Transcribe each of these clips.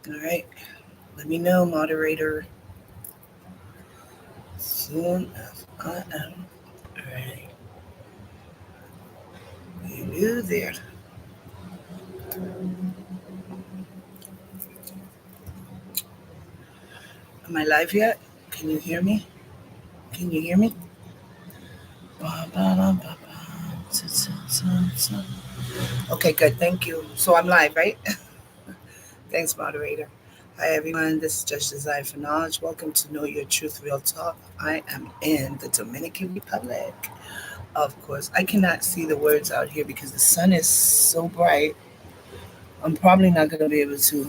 All right. Let me know, moderator, soon as I am ready. Hello there. Am I live yet? Can you hear me? Can you hear me? Okay, good. Thank you. So I'm live, right? Thanks, moderator. Hi, everyone. This is Judge Desire for Knowledge. Welcome to Know Your Truth Real Talk. I am in the Dominican Republic. Of course, I cannot see the words out here because the sun is so bright. I'm probably not going to be able to.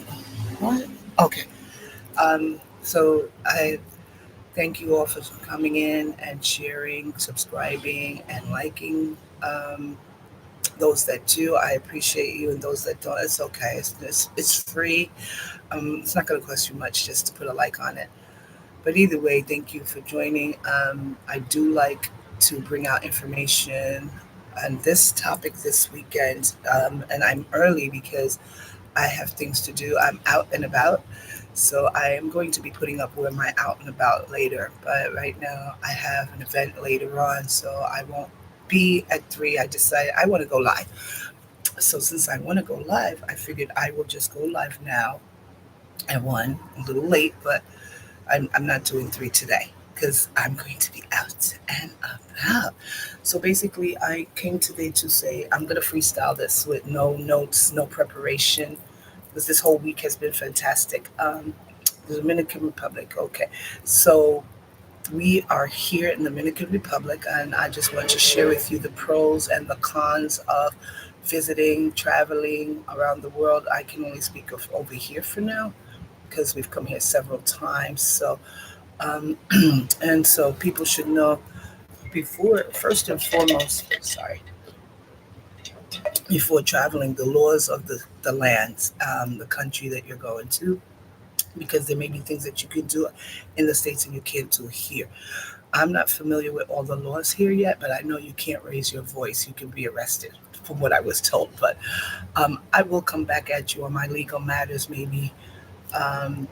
What? Okay. So I thank you all for coming in and sharing, subscribing, and liking. Um, those that do, I appreciate you, and those that don't, it's okay. It's free. It's not going to cost you much just to put a like on it. But either way, thank you for joining. I do like to bring out information on this topic this weekend, and I'm early because I have things to do. I'm out and about, so I am going to be putting up where my out and about later. But right now, I have an event later on, so I won't be at 3. I decided I want to go live. So since I want to go live, I figured I will just go live now at 1, a little late, but I'm not doing 3 today because I'm going to be out and about. So basically, I came today to say I'm going to freestyle this with no notes, no preparation, because this whole week has been fantastic. The Dominican Republic, okay. So we are here in the Dominican Republic, and I just want to share with you the pros and the cons of visiting, traveling around the world. I can only speak of over here for now because we've come here several times. So, um, and so people should know before, first and foremost, sorry, before traveling, the laws of the lands, the country that you're going to, because there may be things that you can do in the States and you can't do here. I'm not familiar with all the laws here yet, but I know you can't raise your voice. You can be arrested, from what I was told. But I will come back at you on my legal matters maybe um,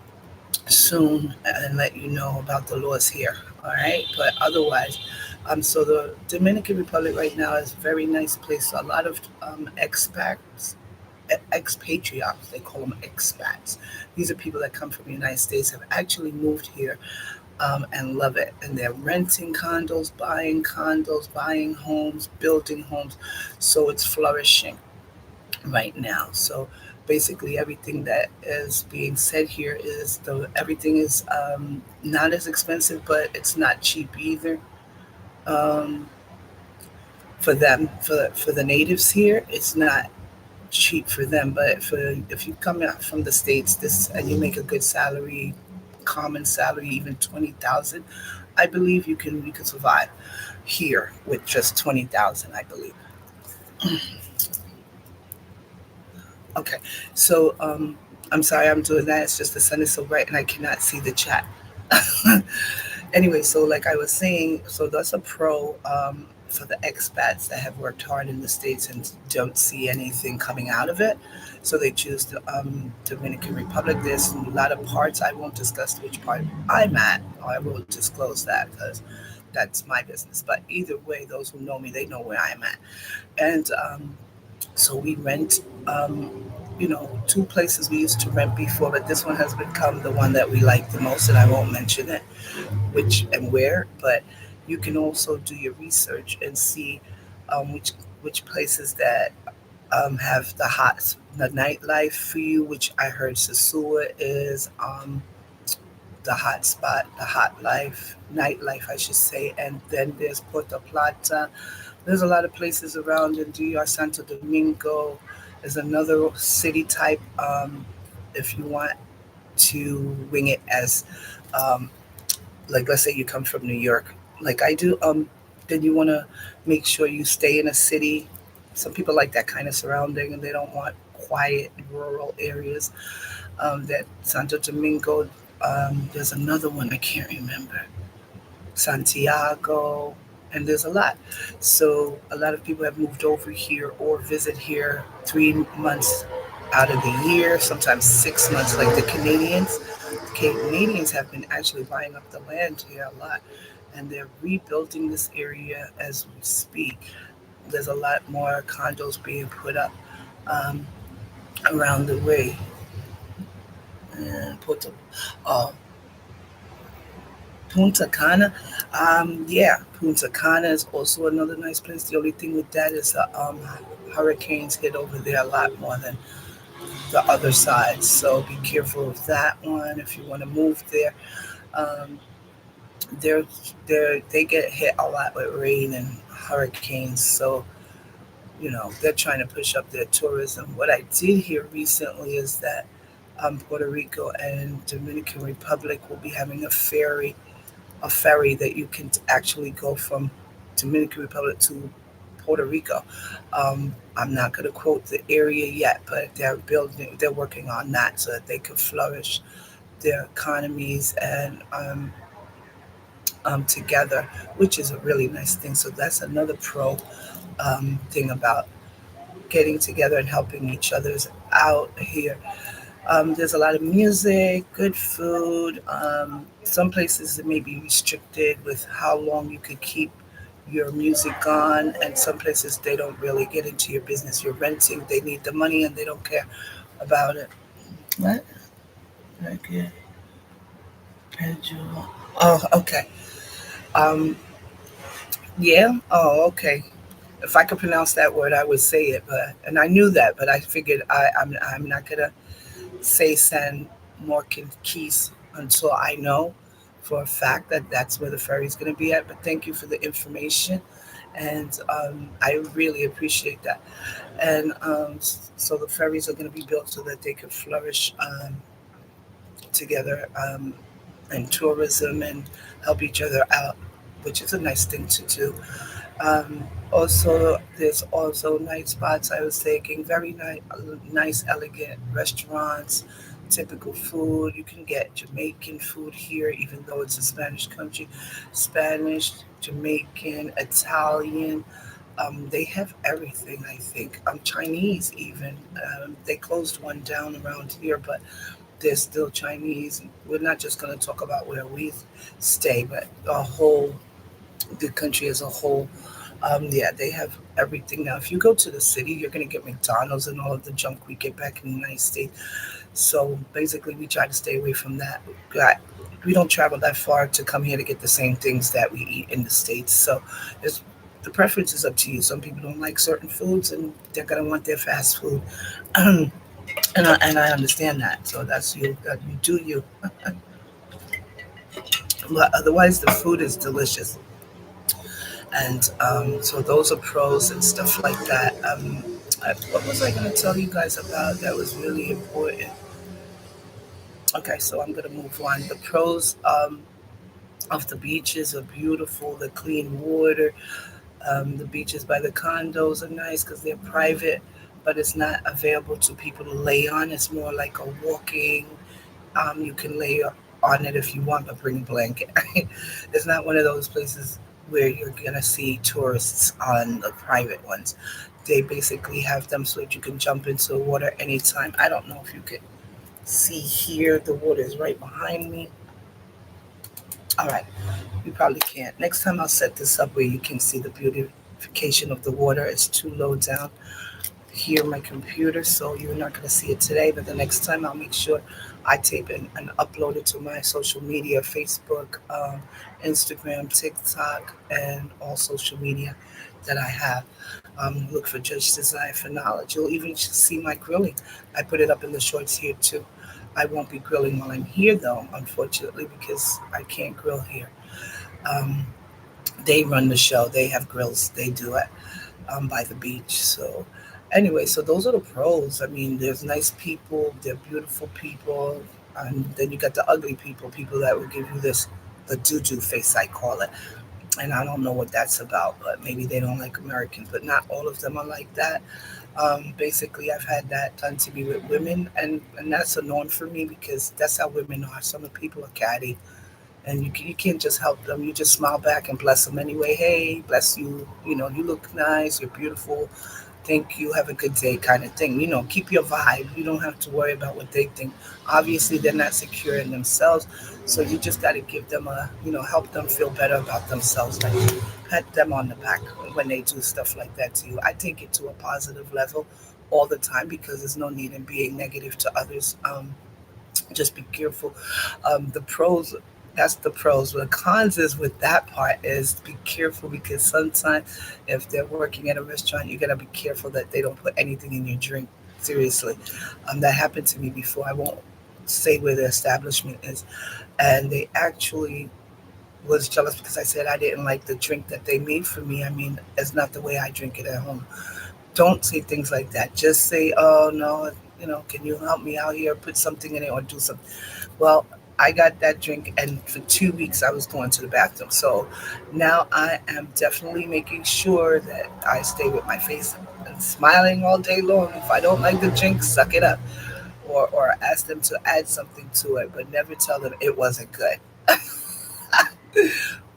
soon and let you know about the laws here. All right. But otherwise, so the Dominican Republic right now is a very nice place. A lot of expats, expatriates, they call them expats. These are people that come from the United States, have actually moved here and love it. And they're renting condos, buying homes, building homes. So it's flourishing right now. So basically, everything that is being said here is everything is not as expensive, but it's not cheap either. Um, for them, for the natives here, it's not cheap for them. But for if you come out from the states, this and you make a good salary, common salary, even 20,000, I believe you can survive here with just 20,000. I believe. Okay, so I'm sorry I'm doing that. It's just the sun is so bright and I cannot see the chat. Anyway, so like I was saying, so that's a pro for the expats that have worked hard in the States and don't see anything coming out of it. So they choose the Dominican Republic. There's a lot of parts. I won't discuss which part I'm at, or I won't disclose that because that's my business. But either way, those who know me, they know where I'm at. And so we rent, two places we used to rent before, but this one has become the one that we like the most, and I won't mention it which and where, but you can also do your research and see which places that have the nightlife for you. Which I heard Sasua is the hot spot, the hot life, nightlife, I should say. And then there's Puerto Plata. There's a lot of places around in DR Santo Domingo. There's another city type if you want to wing it as um, like let's say you come from New York, like I do, then you want to make sure you stay in a city. Some people like that kind of surrounding, and they don't want quiet rural areas. That Santo Domingo. There's another one I can't remember. Santiago, and there's a lot. So a lot of people have moved over here or visit here 3 months. out of the year, sometimes 6 months, like the Canadians. Canadians have been actually buying up the land here a lot, and they're rebuilding this area as we speak. There's a lot more condos being put up um, around the way. And uh, Punta Cana, yeah, Punta Cana is also another nice place. The only thing with that is hurricanes hit over there a lot more than the other side, so be careful of that one if you want to move there. Um, they're they get hit a lot with rain and hurricanes, so they're trying to push up their tourism. What I did hear recently is that Puerto Rico and Dominican Republic will be having a ferry that you can actually go from Dominican Republic to Puerto Rico. I'm not going to quote the area yet, but they're working on that so that they can flourish their economies and together, which is a really nice thing. So that's another pro thing about getting together and helping each other's out here. There's a lot of music, good food. Some places it may be restricted with how long you could keep your music on, and some places they don't really get into your business. You're renting, they need the money, and they don't care about it. What? Okay. Oh, okay. Um, yeah. Oh, okay. If I could pronounce that word, I would say it, and I knew that, but I figured I'm not gonna say San Keys until I know for a fact that that's where the ferry's going to be at. But thank you for the information, and I really appreciate that. And so the ferries are going to be built so that they can flourish together in tourism and help each other out, which is a nice thing to do. Um, Also, there's also nice spots. I was thinking very nice, elegant restaurants, typical food. You can get Jamaican food here, even though it's a Spanish country. Spanish, Jamaican, Italian. They have everything. I think. Chinese even. They closed one down around here, but there's still Chinese. We're not just going to talk about where we stay, but the country as a whole. Yeah, they have everything now. If you go to the city, you're going to get McDonald's and all of the junk we get back in the United States. So basically, we try to stay away from that. We don't travel that far to come here to get the same things that we eat in the States. So the preference is up to you. Some people don't like certain foods and they're going to want their fast food. And I understand that. So that's you. You do you. But otherwise, the food is delicious. And so those are pros and stuff like that. What was I going to tell you guys about that was really important? Okay, so I'm going to move on. The pros of the beaches are beautiful, the clean water. The beaches by the condos are nice because they're private, but it's not available to people to lay on. It's more like a walking. You can lay on it if you want, but bring a blanket. It's not one of those places where you're gonna see tourists on the private ones. They basically have them so that you can jump into the water anytime. I don't know if you can see here. The water is right behind me. All right, you probably can't. Next time I'll set this up where you can see the beautification of the water. It's too low down here my computer, so you're not going to see it today. But the next time, I'll make sure I tape it and upload it to my social media: Facebook, Instagram, TikTok, and all social media that I have. Look for Judge Desire for Knowledge. You'll even see my grilling. I put it up in the shorts here too. I won't be grilling while I'm here, though, unfortunately, because I can't grill here. Um, they run the show. They have grills. They do it by the beach. So anyway, so those are the pros. I mean, there's nice people, they're beautiful people, and then you got the ugly people, people that will give you the doo-doo face, I call it. And I don't know what that's about, but maybe they don't like Americans, but not all of them are like that. Basically, I've had that done to me with women, and that's a norm for me because that's how women are. Some of the people are catty, and you can't just help them. You just smile back and bless them anyway. Hey, bless you. You know, you look nice. You're beautiful. thank you, have a good day kind of thing. Keep your vibe. You don't have to worry about what they think. Obviously, they're not secure in themselves, so you just got to give them help them feel better about themselves. Like pat them on the back when they do stuff like that to you. I take it to a positive level all the time because there's no need in being negative to others. Just be careful. The pros, that's the pros. The cons is with that part is be careful because sometimes if they're working at a restaurant, you gotta be careful that they don't put anything in your drink. Seriously, that happened to me before. I won't say where the establishment is, and they actually was jealous because I said I didn't like the drink that they made for me. I mean, it's not the way I drink it at home. Don't say things like that. Just say, "Oh no, can you help me out here? Put something in it or do something." Well, I got that drink, and for 2 weeks I was going to the bathroom. So now I am definitely making sure that I stay with my face and smiling all day long. If I don't like the drink, suck it up, or ask them to add something to it, but never tell them it wasn't good.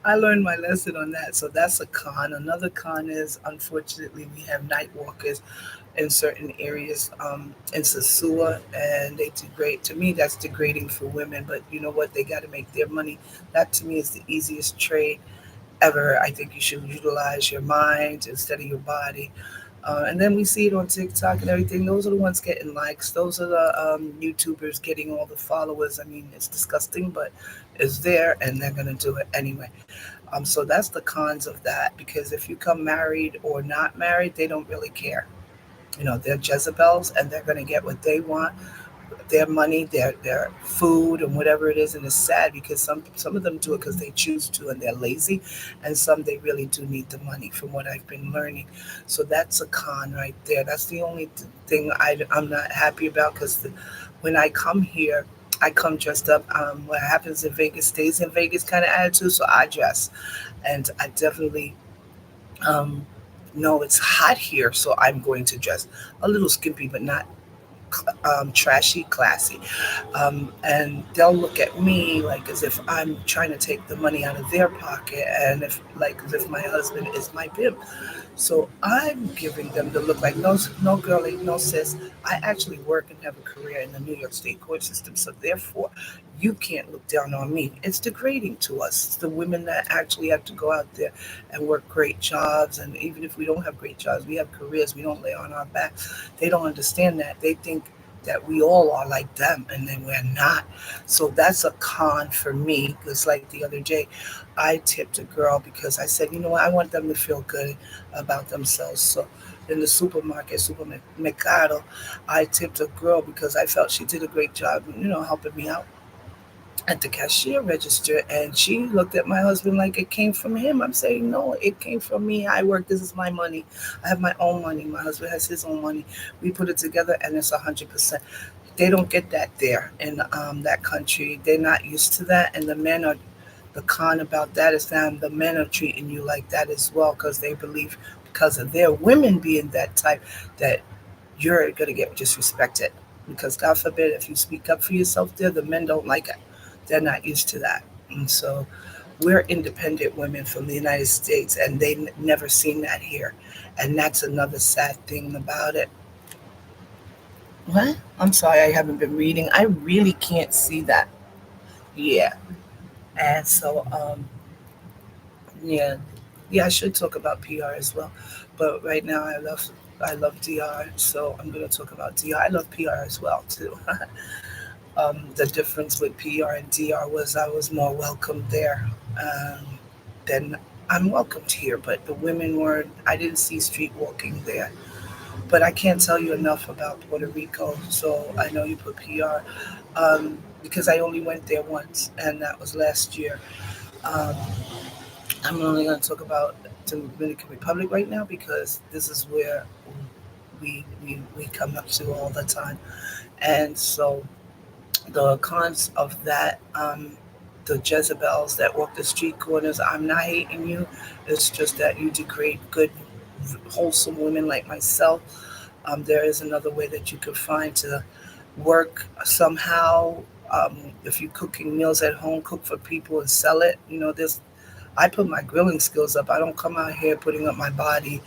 I learned my lesson on that. So that's a con. Another con is, unfortunately, we have night walkers in certain areas in Sasua, and they degrade. To me, that's degrading for women. But you know what? They got to make their money. That to me is the easiest trade ever. I think you should utilize your mind instead of your body. And then we see it on TikTok and everything. Those are the ones getting likes. Those are the YouTubers getting all the followers. I mean, it's disgusting, but it's there, and they're gonna do it anyway. So that's the cons of that. Because if you come married or not married, they don't really care. They're Jezebels, and they're gonna get what they want, their money, their food, and whatever it is. And it's sad because some of them do it because they choose to and they're lazy, and some they really do need the money, from what I've been learning. So that's a con right there. That's the only thing I'm not happy about because when I come here, I come dressed up. What happens in Vegas stays in Vegas kind of attitude. So I dress, and I definitely um, know it's hot here, so I'm going to dress a little skimpy, but not trashy, classy. And they'll look at me like as if I'm trying to take the money out of their pocket, and if like as if my husband is my pimp. So I'm giving them the look like, no, no, girlie, no, sis. I actually work and have a career in the New York State court system, so therefore, you can't look down on me. It's degrading to us. It's the women that actually have to go out there and work great jobs, and even if we don't have great jobs, we have careers. We don't lay on our back. They don't understand that. They think that we all are like them, and then we're not. So that's a con for me. It's like the other day, I tipped a girl because I said, what, I want them to feel good about themselves. So in the supermercado, I tipped a girl because I felt she did a great job, helping me out at the cashier register. And she looked at my husband like it came from him. I'm saying, no, it came from me. I work. This is my money. I have my own money. My husband has his own money. We put it together, and it's 100%. They don't get that there in that country. They're not used to that. And the con about that is that the men are treating you like that as well because they believe, because of their women being that type, that you're going to get disrespected. Because God forbid, if you speak up for yourself there, the men don't like it. They're not used to that. And so we're independent women from the United States, and they never seen that here. And that's another sad thing about it. What? I'm sorry, I haven't been reading. I really can't see that. Yeah. And so, yeah, yeah, I should talk about PR as well. But right now, I love DR, so I'm going to talk about DR. I love PR as well too. The difference with PR and DR was I was more welcome there than I'm welcomed here. But the women weren't. I didn't see street walking there. But I can't tell you enough about Puerto Rico. So I know you put PR because I only went there once, and that was last year. Um, I'm only going to talk about the Dominican Republic right now because this is where we come up to all the time. And so the cons of that, the Jezebels that walk the street corners, I'm not hating you. It's just that you degrade good, wholesome women like myself. There is another way that you could find to work somehow. Um, if you're cooking meals at home, cook for people and sell it. There's I put my grilling skills up. I don't come out here putting up my body.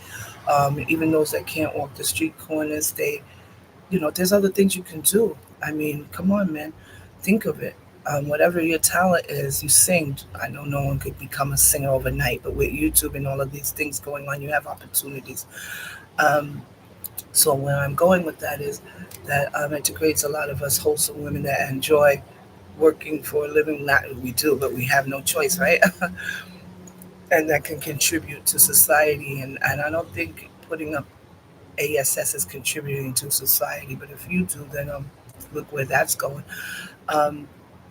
Even those that can't walk the street corners, there's other things you can do. I mean, come on, man, think of it. Whatever your talent is, you sing. I know no one could become a singer overnight, but with YouTube and all of these things going on, you have opportunities. Um, so where I'm going with that is that it degrades a lot of us wholesome women that enjoy working for a living. Not we do, but we have no choice, right? And that can contribute to society. And I don't think putting up ASS is contributing to society. But if you do, then look where that's going. Um,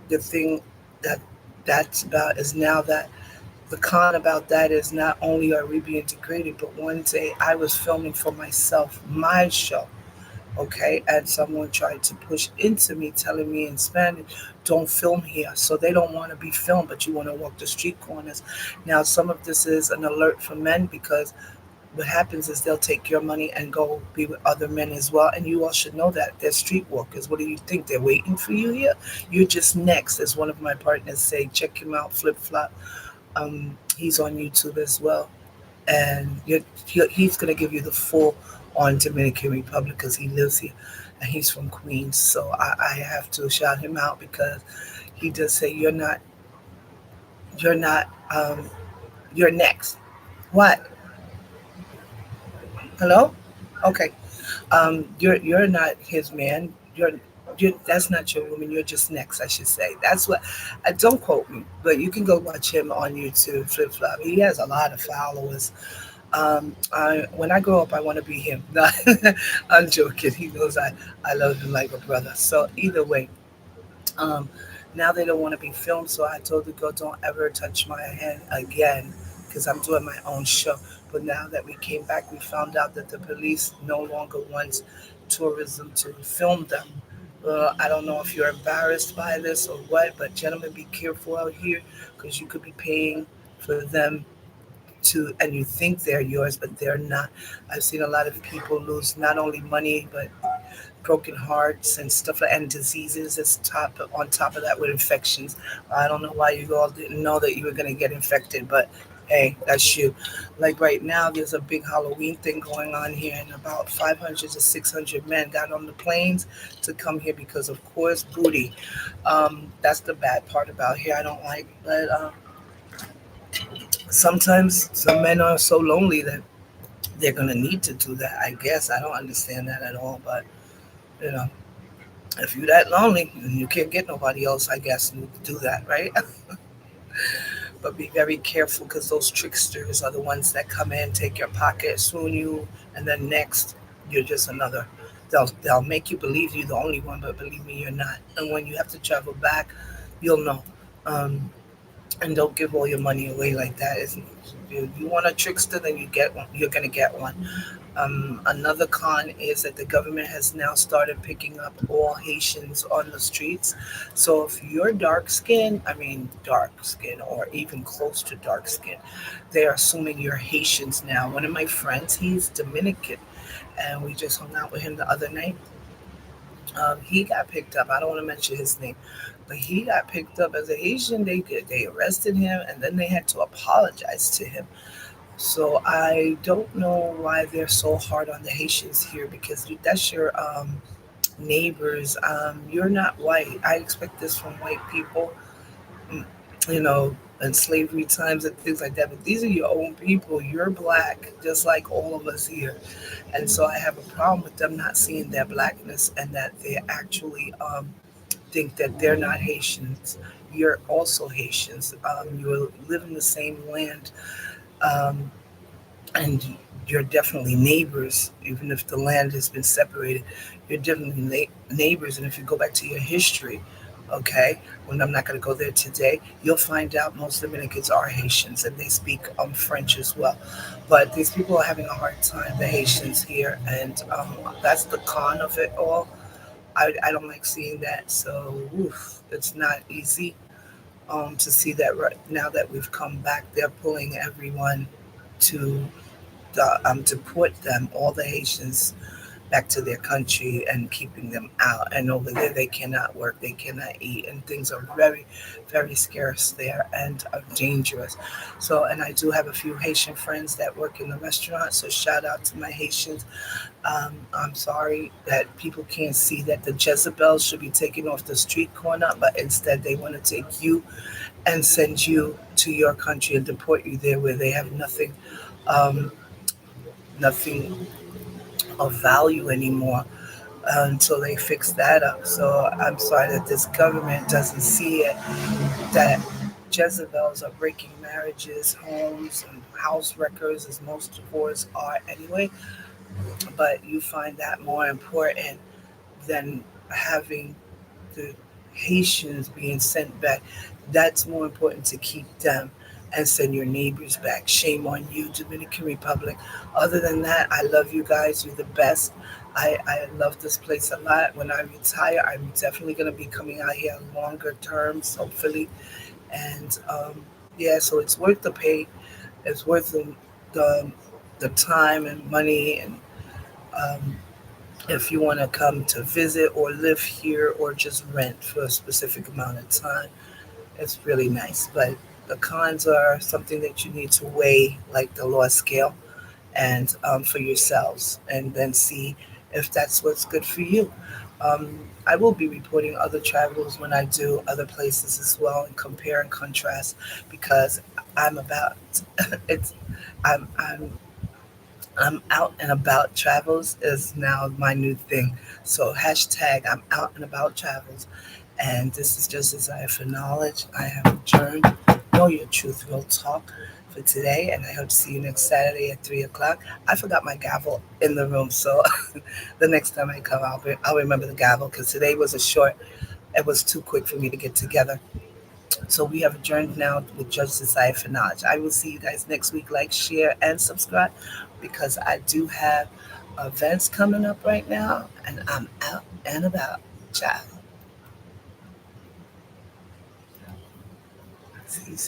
the thing that that's about is now that the con about that is not only are we being degraded, but one day I was filming for myself, my show, okay, and someone tried to push into me, telling me in Spanish, don't film here. So they don't want to be filmed, but you want to walk the street corners. Now, some of this is an alert for men because what happens is they'll take your money and go be with other men as well. And you all should know that they're streetwalkers. What do you think? They're waiting for you here? You're just next, as one of my partners say. Check him out, Flip Flop. He's on YouTube as well, and he's gonna give you the full on Dominican Republic because he lives here, and he's from Queens. So I have to shout him out because he does say you're not, you're next. What? Hello? Okay. You're not his man. You're that's not your woman. You're just next, I should say. That's what. Don't quote me, but you can go watch him on YouTube. Flip Flop. He has a lot of followers. When I grow up, I want to be him. No, I'm joking. He knows I love him like a brother. So either way, um, now they don't want to be filmed, so I told the girl, don't ever touch my hand again because I'm doing my own show. But now that we came back, we found out that the police no longer wants tourism to film them. I don't know if you're embarrassed by this or what, but gentlemen, be careful out here because you could be paying for them to, and you think they're yours, but they're not. I've seen a lot of people lose not only money, but broken hearts and stuff like and diseases is on top of that with infections. I don't know why you all didn't know that you were gonna get infected, but hey, that's you. Like right now, there's a big Halloween thing going on here, and about 500 to 600 men got on the planes to come here because, of course, booty. That's the bad part about here. I don't like, but sometimes some men are so lonely that they're gonna need to do that. I guess I don't understand that at all, but you know. If you're that lonely and you can't get nobody else, I guess you do that, right? But be very careful because those tricksters are the ones that come in, take your pocket, swoon you, and then next you're just another. They'll make you believe you're the only one, but believe me, you're not. And when you have to travel back, you'll know. Um, and don't give all your money away like that. If you want a trickster, then you get one. You're gonna get one. Another con is that the government has now started picking up all Haitians on the streets. So if you're dark skinned, I mean dark skin or even close to dark skin, they are assuming you're Haitians now. One of my friends, he's Dominican, and we just hung out with him the other night. He got picked up. I don't want to mention his name, but he got picked up as a Haitian. They arrested him, and then they had to apologize to him. So I don't know why they're so hard on the Haitians here because that's your neighbors. You're not white. I expect this from white people, mm, you know, and slavery times and things like that. But these are your own people. You're black, just like all of us here. And so I have a problem with them not seeing their blackness and that they actually think that they're not Haitians. You're also Haitians. You live in the same land. Um, and you're definitely neighbors, even if the land has been separated. You're definitely neighbors, and if you go back to your history, okay, when I'm not going to go there today, you'll find out most Dominicans are Haitians and they speak French as well. But these people are having a hard time, the Haitians here, and that's the con of it all. I don't like seeing that, so oof, it's not easy to see that right now that we've come back. They're pulling everyone to deport them, all the Haitians, back to their country and keeping them out. And over there, they cannot work, they cannot eat, and things are very, very scarce there and are dangerous. So, and I do have a few Haitian friends that work in the restaurant. So, shout out to my Haitians. I'm sorry that people can't see that the Jezebels should be taken off the street corner, but instead they want to take you and send you to your country and deport you there where they have nothing, um, nothing of value anymore until they fix that up. So I'm sorry that this government doesn't see it, that Jezebels are breaking marriages, homes, and house wreckers, as most divorces are anyway. But you find that more important than having the Haitians being sent back. That's more important to keep them and send your neighbors back. Shame on you, Dominican Republic. Other than that, I love you guys. You're the best. I love this place a lot. When I retire, I'm definitely going to be coming out here longer terms, hopefully. And yeah, so it's worth the pay. It's worth the, the time and money. And um, if you want to come to visit or live here or just rent for a specific amount of time, it's really nice. But the cons are something that you need to weigh, like the law scale, and for yourselves, and then see if that's what's good for you. Um, I will be reporting other travels when I do other places as well, and compare and contrast because I'm about it's I'm out and about travels is now my new thing. So hashtag I'm out and about travels. And this is just desire for knowledge. I have adjourned. Know your truth, real talk for today. And I hope to see you next Saturday at 3 o'clock. I forgot my gavel in the room. So the next time I come, I'll remember the gavel because today was a short, it was too quick for me to get together. So we have adjourned now with Judge Desire for Knowledge. I will see you guys next week. Like, share, and subscribe because I do have events coming up right now, and I'm out and about. Ciao. See you soon.